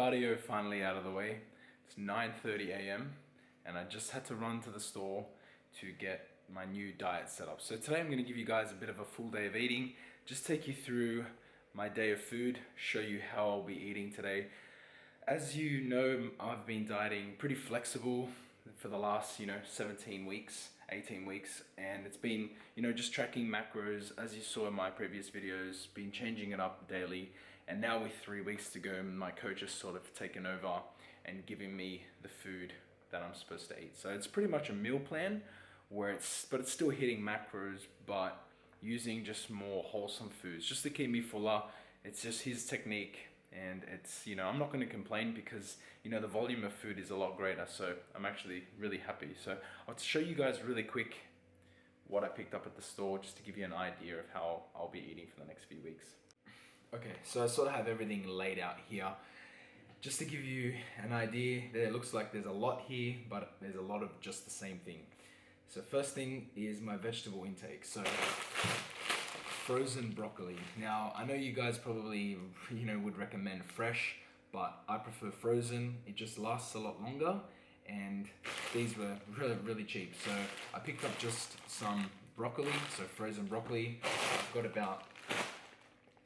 cardio finally out of the way. It's 9:30 a.m. and I just had to run to the store to get my new diet set up. So today I'm going to give you guys a bit of a full day of eating, just take you through my day of food, show you how I'll be eating today. As you know, I've been dieting pretty flexible for the last 17 weeks, 18 weeks, and it's been just tracking macros as you saw in my previous videos, been changing it up daily. And now with 3 weeks to go, my coach has sort of taken over and giving me the food that I'm supposed to eat. So it's pretty much a meal plan where it's still hitting macros, but using just more wholesome foods just to keep me fuller. It's just his technique, and it's I'm not going to complain because the volume of food is a lot greater, so I'm actually really happy. So I'll show you guys really quick what I picked up at the store just to give you an idea of how I'll be eating for the next few weeks. Okay, so I sort of have everything laid out here just to give you an idea. It looks like there's a lot here, but there's a lot of just the same thing. So first thing is my vegetable intake. So frozen broccoli. Now I know you guys probably would recommend fresh, but I prefer frozen. It just lasts a lot longer, and these were really cheap. So I picked up just some broccoli, so frozen broccoli. I've got about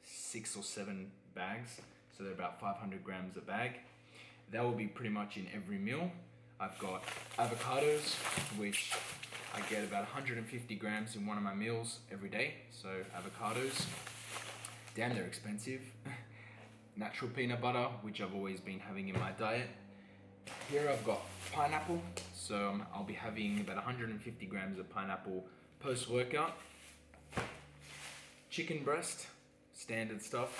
6 or 7 bags, so they're about 500 grams a bag. That will be pretty much in every meal. I've got avocados, which I get about 150 grams in one of my meals every day. So avocados, damn, they're expensive. Natural peanut butter, which I've always been having in my diet. Here I've got pineapple, so I'll be having about 150 grams of pineapple post-workout. Chicken breast, standard stuff.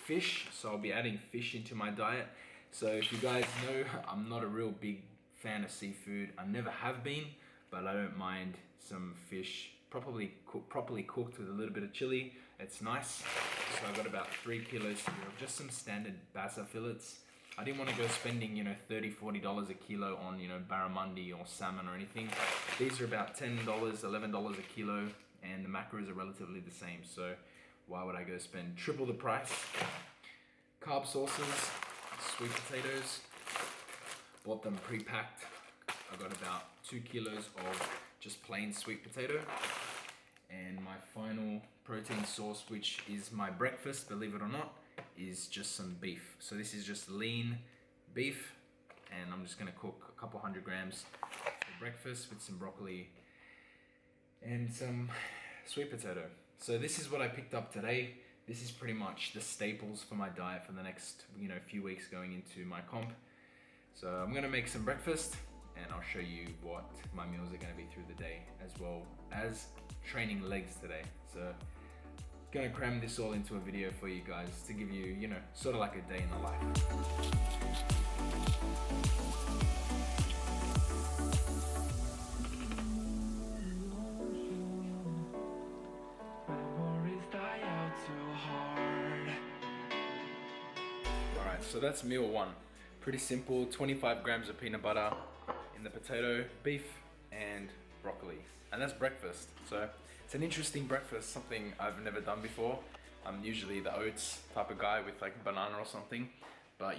Fish, so I'll be adding fish into my diet. So if you guys know, I'm not a real big fan of seafood. I never have been, but I don't mind some fish properly cooked with a little bit of chili. It's nice. So I've got about 3 kilos here of just some standard basa fillets. I didn't want to go spending $30-40 a kilo on barramundi or salmon or anything. These are about $10, $11 a kilo, and the macros are relatively the same, so why would I go spend triple the price? Carb sauces, sweet potatoes, bought them pre-packed. I got about 2 kilos of just plain sweet potato. And my final protein source, which is my breakfast, believe it or not, is just some beef. So this is just lean beef, and I'm just gonna cook a couple 100 grams for breakfast with some broccoli and some sweet potato. So this is what I picked up today. This is pretty much the staples for my diet for the next few weeks going into my comp. So I'm gonna make some breakfast, and I'll show you what my meals are gonna be through the day, as well as training legs today. So gonna cram this all into a video for you guys to give you, sort of like a day in the life. So that's meal one. Pretty simple, 25 grams of peanut butter in the potato, beef, and broccoli. And that's breakfast. So it's an interesting breakfast, something I've never done before. I'm usually the oats type of guy with like banana or something. But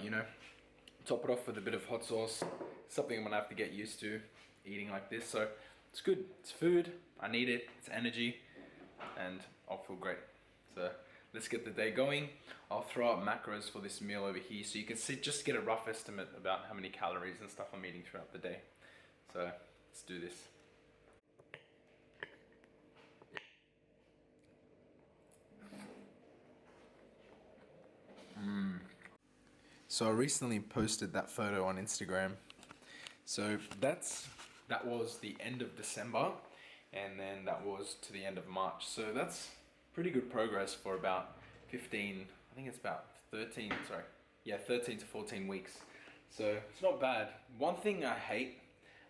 top it off with a bit of hot sauce. Something I'm gonna have to get used to eating like this. So it's good, it's food, I need it, it's energy, and I'll feel great. So let's get the day going. I'll throw up macros for this meal over here so you can see, just get a rough estimate about how many calories and stuff I'm eating throughout the day. So let's do this. So I recently posted that photo on Instagram. So that was the end of December, and then that was to the end of March. So that's pretty good progress for about 15, I think it's about 13 to 14 weeks. So it's not bad. One thing I hate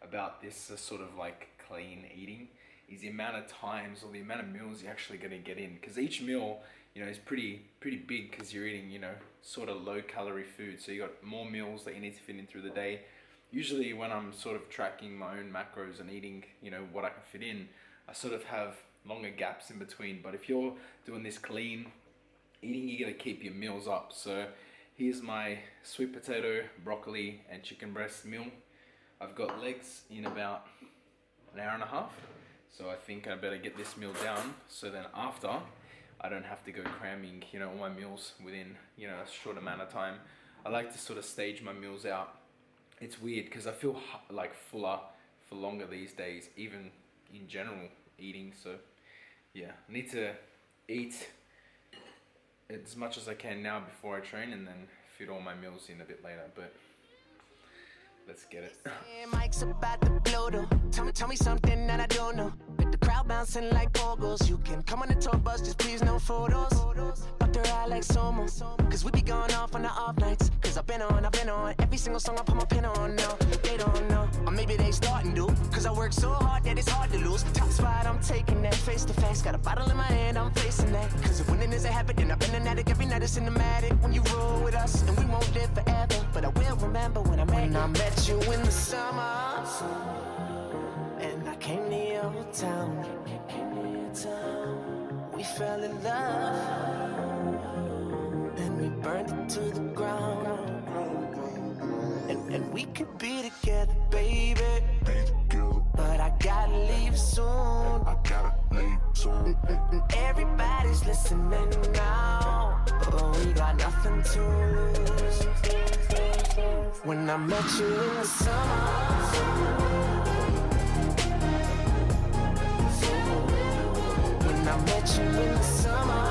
about this sort of like clean eating is the amount of times or the amount of meals you're actually going to get in, because each meal is pretty big, because you're eating sort of low calorie food, so you got more meals that you need to fit in through the day. Usually when I'm sort of tracking my own macros and eating what I can fit in, I sort of have longer gaps in between. But if you're doing this clean eating, you got to keep your meals up. So Here's my sweet potato, broccoli, and chicken breast meal. I've got legs in about an hour and a half, so I think I better get this meal down so then after I don't have to go cramming, you know, all my meals within, you know, a short amount of time. I like to sort of stage my meals out. It's weird because I feel like fuller for longer these days, even in general eating. So yeah, I need to eat as much as I can now before I train and then fit all my meals in a bit later, but let's get it. Mike's about to blow though. Tell me something that I don't know. With the crowd bouncing like pogos. You can come on the tour bus, just please no photos. Buck their eye like Somo. Cause we be going off on the off nights. Cause I've been on every single song I put my pin on now. They don't know, or maybe they starting to. Cause I work so hard that it's hard to lose. Top spot, I'm taking that face to face. Got a bottle in my hand, I'm facing that. Cause if winning is a habit, then I've been an addict. Every night it's cinematic. When you roll with us, and we won't live forever. But I will remember when I met you in the summer, and I came to your town. We fell in love, then we burned it to the ground. And we could be together, baby. But I gotta leave soon. Everybody's listening now, but we got nothing to lose. When I met you in the summer, when I met you in the summer,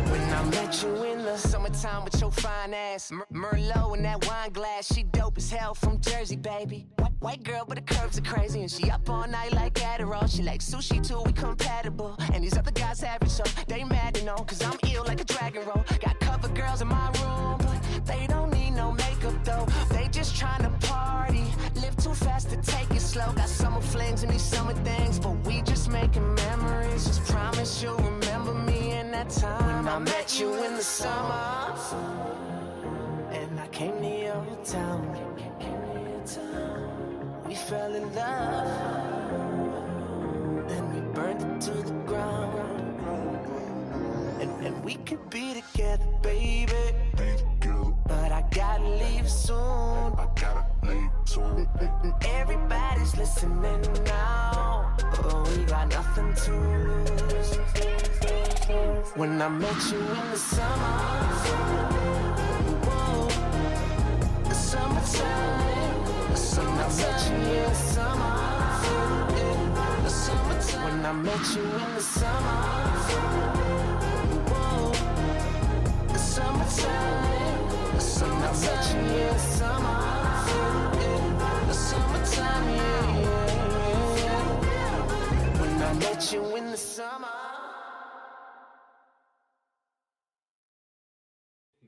when I met you in the summertime with your fine ass, Merlot in that wine glass. She dope as hell from Jersey, baby. White girl, but the curves are crazy, and she up all night like Adderall. She like sushi too, we compatible. And these other guys average, so they mad to know. Cause I'm ill like a dragon roll. Got cover girls in my room, but they don't need no makeup though. They just trying to party, live too fast to take it slow. Got summer flings and these summer things, but we just making memories. Just promise you'll remember me in that time when I met you in the summer, and I came to your town. We fell in love, then we burned it to the ground. And we could be together, baby. But I gotta leave soon. Everybody's listening now, but we got nothing to lose. When I met you in the summer, whoa, the summertime. When I met you in the summer, whoa, the summertime, the summertime, yeah, summer, the summertime, yeah. When I met you in the summer.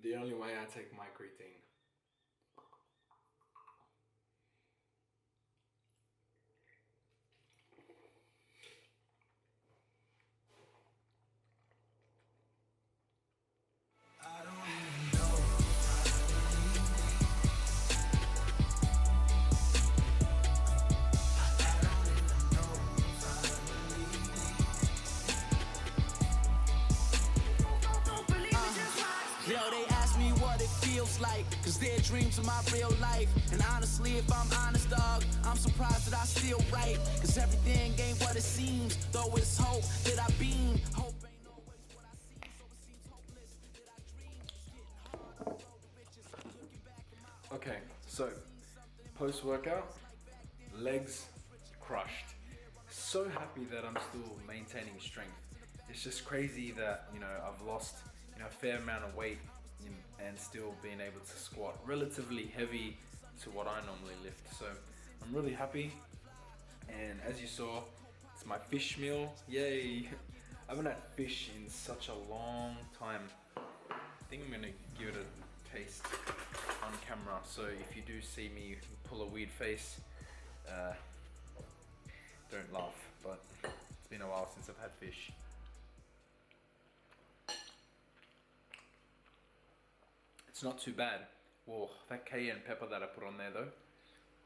The only way I take my creatine. Like, cause they're dreams of my real life. And honestly, if I'm honest, dog, I'm surprised that I still write. Cause everything ain't what it seems, though it's hope that I beam. Hope ain't always what I see, so it seems hopeless that I dream. Getting hard to roll the riches, looking back at my. Okay, so post-workout, legs crushed. So happy that I'm still maintaining strength. It's just crazy that, you know, I've lost, you know, a fair amount of weight and still being able to squat relatively heavy to what I normally lift. So I'm really happy. And as you saw, it's my fish meal. Yay! I haven't had fish in such a long time. I think I'm gonna give it a taste on camera. So if you do see me pull a weird face, don't laugh, but it's been a while since I've had fish. It's not too bad. Whoa, that cayenne pepper that I put on there though.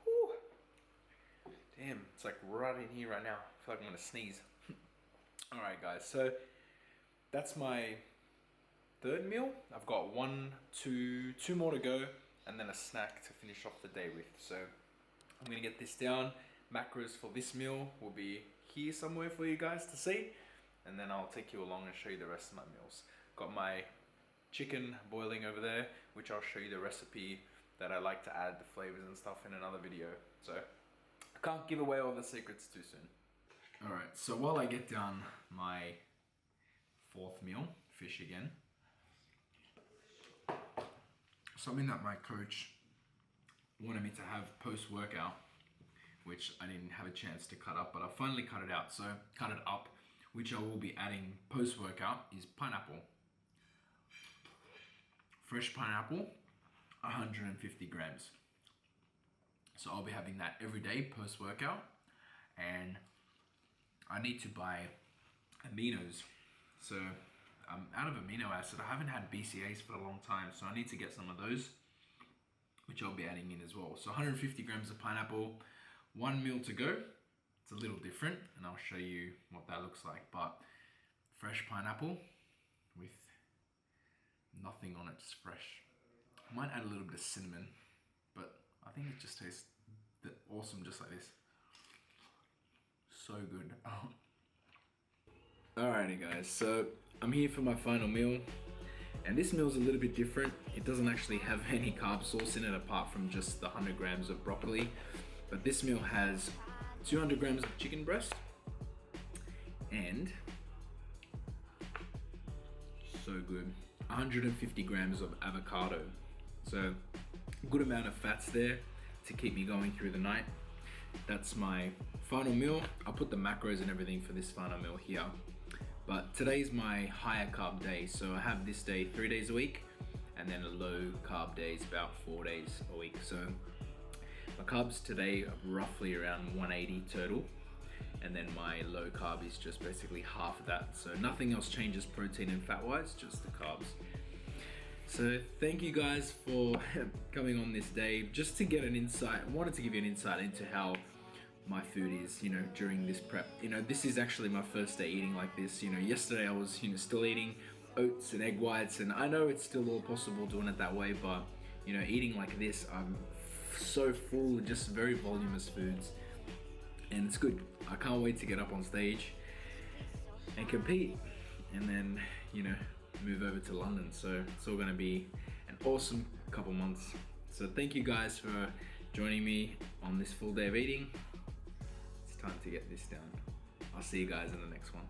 Whew. Damn, it's like right in here right now. I feel like I'm gonna sneeze. Alright guys, so that's my third meal. I've got two more to go, and then a snack to finish off the day with. So I'm gonna get this down. Macros for this meal will be here somewhere for you guys to see, and then I'll take you along and show you the rest of my meals. Got my chicken boiling over there, which I'll show you the recipe that I like to add the flavors and stuff in another video. So I can't give away all the secrets too soon. All right, so while I get down my fourth meal, fish again, something that my coach wanted me to have post-workout, which I didn't have a chance to cut up, but I finally cut it out. So cut it up, which I will be adding post-workout, is pineapple. Fresh pineapple, 150 grams. So I'll be having that every day post-workout, and I need to buy aminos. So I'm out of amino acid. I haven't had BCAAs for a long time, so I need to get some of those, which I'll be adding in as well. So 150 grams of pineapple, 1 meal to go. It's a little different, and I'll show you what that looks like. But fresh pineapple with nothing on it, just fresh. I might add a little bit of cinnamon, but I think it just tastes awesome just like this. So good. Alrighty guys, so I'm here for my final meal, and this meal is a little bit different. It doesn't actually have any carb source in it apart from just the 100 grams of broccoli, but this meal has 200 grams of chicken breast and, so good, 150 grams of avocado. So good amount of fats there to keep me going through the night. That's my final meal. I'll put the macros and everything for this final meal here. But today's my higher carb day. So I have this day 3 days a week, and then a low carb day is about 4 days a week. So my carbs today are roughly around 180 total. And then my low carb is just basically half of that. So nothing else changes protein and fat wise, just the carbs. So thank you guys for coming on this day, just to get an insight. I wanted to give you an insight into how my food is, you know, during this prep. You know, this is actually my first day eating like this. You know, yesterday I was, you know, still eating oats and egg whites, and I know it's still all possible doing it that way, but, you know, eating like this, I'm so full, just very voluminous foods, and it's good. I can't wait to get up on stage and compete, and then, you know, move over to London. So it's all gonna be an awesome couple months. So thank you guys for joining me on this full day of eating. It's time to get this down. I'll see you guys in the next one.